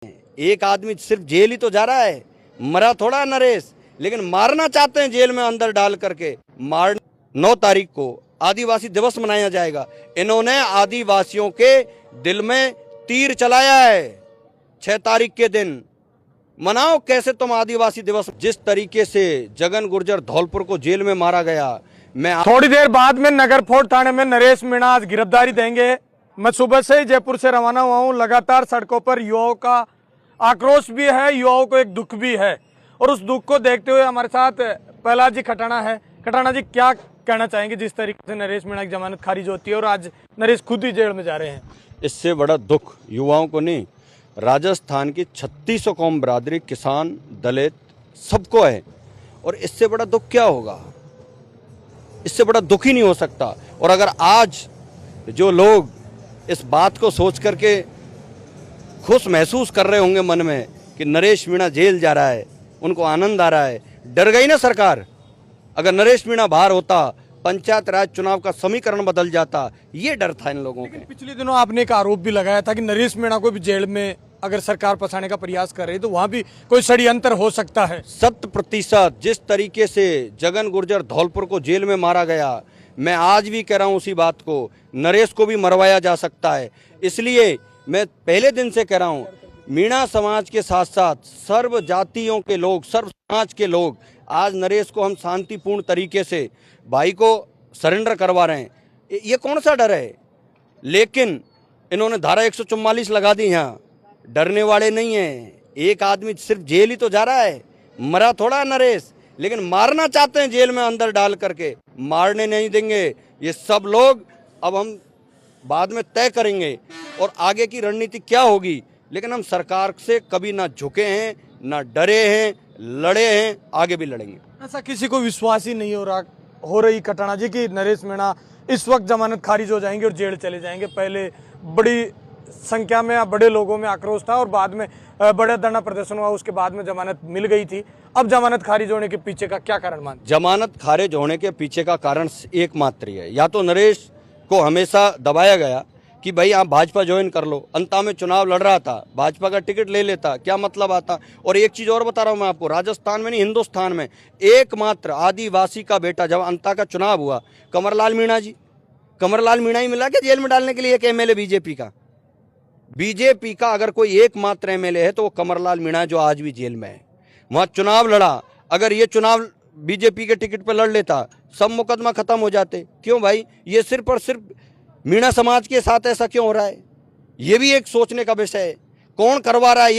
एक आदमी सिर्फ जेल ही तो जा रहा है, मरा थोड़ा नरेश, लेकिन मारना चाहते हैं जेल में अंदर डाल करके। 9 तारीख को आदिवासी दिवस मनाया जाएगा। इन्होंने आदिवासियों के दिल में तीर चलाया है। 6 तारीख के दिन मनाओ कैसे तुम आदिवासी दिवस। जिस तरीके से जगन गुर्जर धौलपुर को जेल में मारा गया, मैं थोड़ी देर बाद में नगर फोर्ट थाने में नरेश मीणा आज गिरफ्तारी देंगे। मैं सुबह से ही जयपुर से रवाना हुआ हूँ। लगातार सड़कों पर युवाओं का आक्रोश भी है, युवाओं को एक दुख भी है, और उस दुख को देखते हुए हमारे साथ प्रहलाद जी खटाना है। खटाना जी, क्या कहना चाहेंगे जिस तरीके से नरेश मीणा की जमानत खारिज होती है और आज नरेश खुद ही जेल में जा रहे हैं? इससे बड़ा दुख युवाओं को नहीं, राजस्थान की 3600 कौम बरादरी, किसान, दलित सबको है। और इससे बड़ा दुख क्या होगा? इससे बड़ा दुख ही नहीं हो सकता। और अगर आज जो लोग इस बात को सोच करके खुश महसूस कर रहे होंगे मन में कि नरेश मीणा जेल जा रहा है, उनको आनंद आ रहा है। डर गई ना सरकार। अगर नरेश मीणा बाहर होता, पंचायत राज चुनाव का समीकरण बदल जाता, ये डर था इन लोगों को। पिछले दिनों आपने एक आरोप भी लगाया था कि नरेश मीणा को भी जेल में अगर सरकार फंसाने का प्रयास कर रही है तो वहां भी कोई षड्यंत्र हो सकता है। 100% जिस तरीके से जगन गुर्जर धौलपुर को जेल में मारा गया, मैं आज भी कह रहा हूं उसी बात को, नरेश को भी मरवाया जा सकता है। इसलिए मैं पहले दिन से कह रहा हूं, मीणा समाज के साथ साथ सर्व जातियों के लोग, सर्व समाज के लोग, आज नरेश को हम शांतिपूर्ण तरीके से भाई को सरेंडर करवा रहे हैं। ये कौन सा डर है? लेकिन इन्होंने धारा 144 लगा दी। यहाँ डरने वाले नहीं हैं। एक आदमी सिर्फ जेल ही तो जा रहा है, मरा थोड़ा नरेश, लेकिन मारना चाहते हैं जेल में अंदर डाल करके। मारने नहीं देंगे। ये सब लोग अब हम बाद में तय करेंगे और आगे की रणनीति क्या होगी। लेकिन हम सरकार से कभी ना झुके हैं, ना डरे हैं, लड़े हैं, आगे भी लड़ेंगे। ऐसा किसी को विश्वास ही नहीं हो रही खटाना जी कि नरेश मीणा इस वक्त जमानत खारिज हो जाएंगे और जेल चले जाएंगे। पहले बड़ी संख्या में, बड़े लोगों में आक्रोश था और बाद में बड़ा धरना प्रदर्शन हुआ, उसके बाद में जमानत मिल गई थी। अब जमानत खारिज होने के पीछे का क्या कारण मानते? जमानत खारिज होने के पीछे का कारण एकमात्र ही है। या तो नरेश को हमेशा दबाया गया कि भाई आप भाजपा ज्वाइन कर लो। अंता में चुनाव लड़ रहा था, भाजपा का टिकट ले लेता, क्या मतलब आता। और एक चीज़ और बता रहा हूँ मैं आपको, राजस्थान में नहीं हिंदुस्तान में एकमात्र आदिवासी का बेटा जब अंता का चुनाव हुआ, कमरलाल मीणा जी, कमरलाल मीणा ही मिला क्या जेल में डालने के लिए? एक एमएलए बीजेपी का अगर कोई एकमात्र एमएलए है तो वो कमरलाल मीणा, जो आज भी जेल में है। वहाँ चुनाव लड़ा। अगर ये चुनाव बीजेपी के टिकट पर लड़ लेता, सब मुकदमा खत्म हो जाते। क्यों भाई? ये सिर्फ और सिर्फ मीणा समाज के साथ ऐसा क्यों हो रहा है? ये भी एक सोचने का विषय है। कौन करवा रहा है?